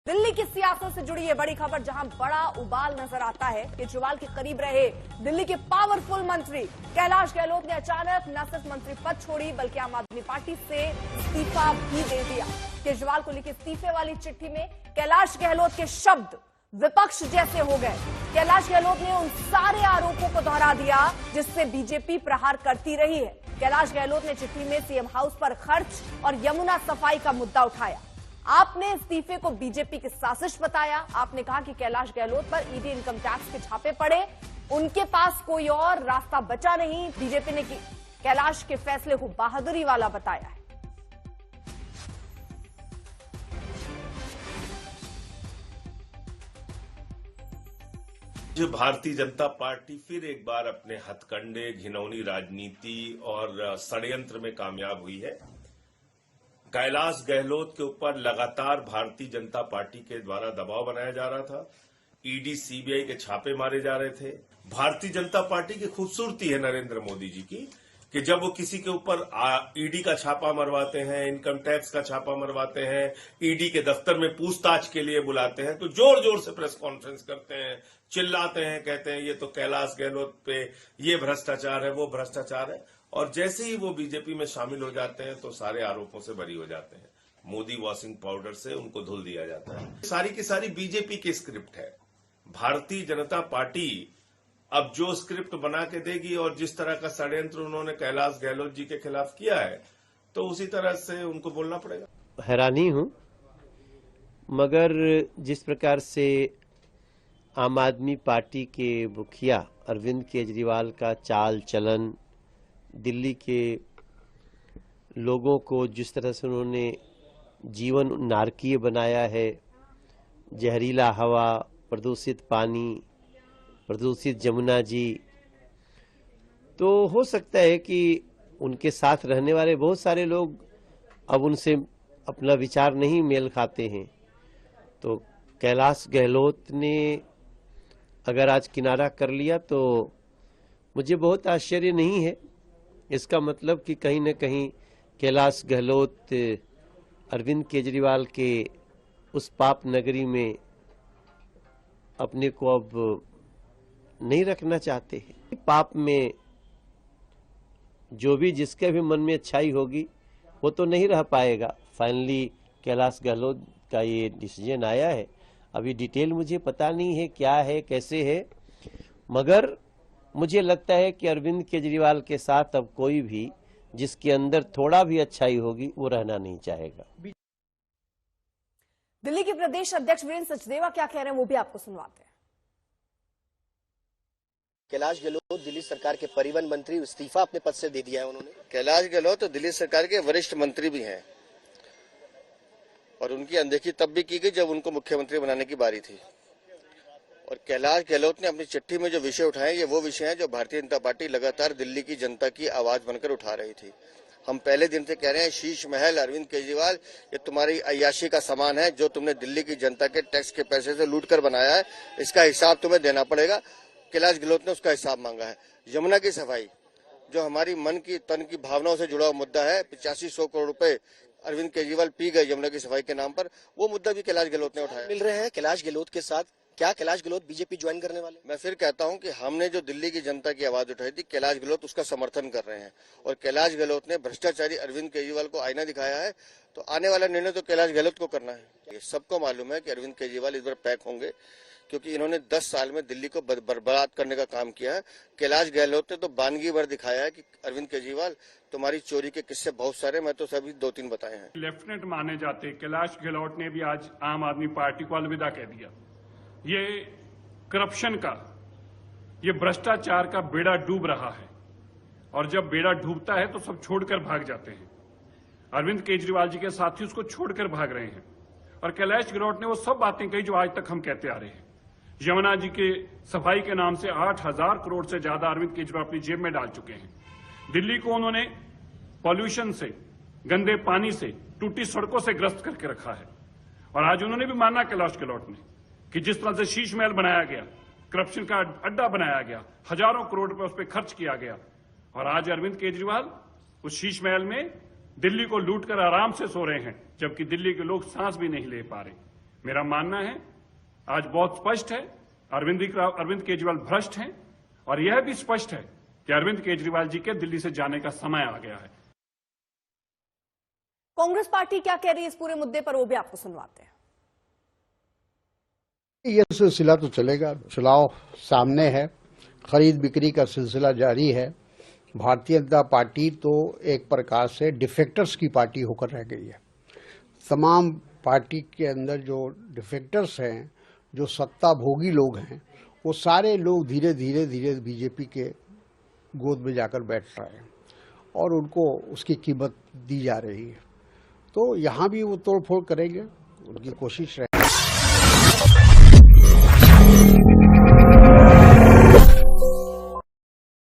दिल्ली की सियासत से जुड़ी ये बड़ी खबर, जहां बड़ा उबाल नजर आता है। केजरीवाल के करीब रहे दिल्ली के पावरफुल मंत्री कैलाश गहलोत ने अचानक न सिर्फ मंत्री पद छोड़ी, बल्कि आम आदमी पार्टी से इस्तीफा भी दे दिया। केजरीवाल को लिखी इस्तीफे वाली चिट्ठी में कैलाश गहलोत के शब्द विपक्ष जैसे हो गए। कैलाश गहलोत ने उन सारे आरोपों को दोहरा दिया जिससे बीजेपी प्रहार करती रही है। कैलाश गहलोत ने चिट्ठी में सीएम हाउस पर खर्च और यमुना सफाई का मुद्दा उठाया। आपने इस्तीफे को बीजेपी की साजिश बताया। आपने कहा कि कैलाश गहलोत पर ईडी इनकम टैक्स के छापे पड़े, उनके पास कोई और रास्ता बचा नहीं। बीजेपी ने कैलाश के फैसले को बहादुरी वाला बताया है। जो भारतीय जनता पार्टी फिर एक बार अपने हथकंडे, घिनौनी राजनीति और षड्यंत्र में कामयाब हुई है। कैलाश गहलोत के ऊपर लगातार भारतीय जनता पार्टी के द्वारा दबाव बनाया जा रहा था। ईडी, सीबीआई के छापे मारे जा रहे थे। भारतीय जनता पार्टी की खूबसूरती है नरेंद्र मोदी जी की कि जब वो किसी के ऊपर ईडी का छापा मरवाते हैं, इनकम टैक्स का छापा मरवाते हैं, ईडी के दफ्तर में पूछताछ के लिए बुलाते हैं, तो जोर जोर से प्रेस कॉन्फ्रेंस करते हैं, चिल्लाते हैं, कहते हैं ये तो कैलाश गहलोत पे ये भ्रष्टाचार है, वो भ्रष्टाचार है। और जैसे ही वो बीजेपी में शामिल हो जाते हैं तो सारे आरोपों से बरी हो जाते हैं। मोदी वॉशिंग पाउडर से उनको धुल दिया जाता है। सारी की सारी बीजेपी की स्क्रिप्ट है। भारतीय जनता पार्टी अब जो स्क्रिप्ट बना के देगी और जिस तरह का षड्यंत्र उन्होंने कैलाश गहलोत जी के खिलाफ किया है, तो उसी तरह से उनको बोलना पड़ेगा। हैरानी हूं, मगर जिस प्रकार से आम आदमी पार्टी के मुखिया अरविंद केजरीवाल का चाल चलन, दिल्ली के लोगों को जिस तरह से उन्होंने जीवन नारकीय बनाया है, जहरीला हवा, प्रदूषित पानी, प्रदूषित जमुना जी, तो हो सकता है कि उनके साथ रहने वाले बहुत सारे लोग अब उनसे अपना विचार नहीं मेल खाते हैं। तो कैलाश गहलोत ने अगर आज किनारा कर लिया तो मुझे बहुत आश्चर्य नहीं है। इसका मतलब कि कहीं न कहीं कैलाश गहलोत अरविंद केजरीवाल के उस पाप नगरी में अपने को अब नहीं रखना चाहते हैं। पाप में जो भी जिसके भी मन में अच्छाई होगी वो तो नहीं रह पाएगा। फाइनली कैलाश गहलोत का ये डिसीजन आया है। अभी डिटेल मुझे पता नहीं है क्या है, कैसे है, मगर मुझे लगता है कि अरविंद केजरीवाल के साथ अब कोई भी जिसके अंदर थोड़ा भी अच्छाई होगी वो रहना नहीं चाहेगा। दिल्ली के प्रदेश अध्यक्ष वीरेंद्र सचदेवा क्या कह रहे हैं वो भी आपको सुनवाते हैं। कैलाश गहलोत दिल्ली सरकार के परिवहन मंत्री, इस्तीफा अपने पद से दे दिया है उन्होंने। कैलाश गहलोत तो दिल्ली सरकार के वरिष्ठ मंत्री भी हैं और उनकी अनदेखी तब भी की गई जब उनको मुख्यमंत्री बनाने की बारी थी। और कैलाश गहलोत ने अपनी चिट्ठी में जो विषय उठाए, ये वो विषय हैं जो भारतीय जनता पार्टी लगातार दिल्ली की जनता की आवाज बनकर उठा रही थी। हम पहले दिन से कह रहे हैं, शीश महल अरविंद केजरीवाल, ये तुम्हारी अय्याशी का सामान है जो तुमने दिल्ली की जनता के टैक्स के पैसे से लूट कर बनाया है, इसका हिसाब तुम्हें देना पड़ेगा। कैलाश गहलोत ने उसका हिसाब मांगा है। यमुना की सफाई, जो हमारी मन की तन की भावनाओं से जुड़ा हुआ मुद्दा है, 8500 करोड़ रुपए अरविंद केजरीवाल पी गए यमुना की सफाई के नाम पर, वो मुद्दा भी कैलाश गहलोत ने उठाया। मिल रहे हैं कैलाश गहलोत के साथ, क्या कैलाश गहलोत बीजेपी ज्वाइन करने वाले? मैं फिर कहता हूं कि हमने जो दिल्ली की जनता की आवाज उठाई थी, कैलाश गहलोत उसका समर्थन कर रहे हैं और कैलाश गहलोत ने भ्रष्टाचारी अरविंद केजरीवाल को आईना दिखाया है। तो आने वाला निर्णय तो कैलाश गहलोत को करना है। ये सबको मालूम है कि अरविंद केजरीवाल इस बार पैक होंगे, क्योंकि इन्होंने 10 साल में दिल्ली को बर्बाद करने का काम किया है। कैलाश गहलोत ने तो बानगी भर दिखाया है कि अरविंद केजरीवाल तुम्हारी चोरी के किस्से बहुत सारे, मैं तो सभी 2-3 बताए हैं। लेफ्टिनेंट माने जाते कैलाश गहलोत ने भी आज आम आदमी पार्टी को अलविदा कह दिया। ये करप्शन का, ये भ्रष्टाचार का बेड़ा डूब रहा है और जब बेड़ा डूबता है तो सब छोड़कर भाग जाते हैं। अरविंद केजरीवाल जी के साथी उसको छोड़कर भाग रहे हैं और कैलाश गहलोत ने वो सब बातें कही जो आज तक हम कहते आ रहे हैं। यमुना जी के सफाई के नाम से 8000 करोड़ से ज्यादा अरविंद केजरीवाल अपनी जेब में डाल चुके हैं। दिल्ली को उन्होंने पॉल्यूशन से, गंदे पानी से, टूटी सड़कों से ग्रस्त करके रखा है। और आज उन्होंने भी माना कैलाश गहलोत ने कि जिस तरह से शीश महल बनाया गया, करप्शन का अड्डा बनाया गया, हजारों करोड़ रुपए उस पर खर्च किया गया, और आज अरविंद केजरीवाल उस शीश महल में दिल्ली को लूटकर आराम से सो रहे हैं, जबकि दिल्ली के लोग सांस भी नहीं ले पा रहे। मेरा मानना है आज बहुत स्पष्ट है अरविंद केजरीवाल भ्रष्ट हैं और यह भी स्पष्ट है कि अरविंद केजरीवाल जी के दिल्ली से जाने का समय आ गया है। कांग्रेस पार्टी क्या कह रही है इस पूरे मुद्दे पर, वो भी आपको सुनवाते हैं। ये सिलसिला तो चलेगा, चुनाव सामने है, खरीद बिक्री का सिलसिला जारी है। भारतीय जनता पार्टी तो एक प्रकार से डिफेक्टर्स की पार्टी होकर रह गई है। तमाम पार्टी के अंदर जो डिफेक्टर्स हैं, जो सत्ता भोगी लोग हैं, वो सारे लोग धीरे धीरे बीजेपी के गोद में जाकर बैठ रहे हैं और उनको उसकी कीमत दी जा रही है। तो यहाँ भी वो तोड़फोड़ करेंगे, उनकी कोशिश रहे।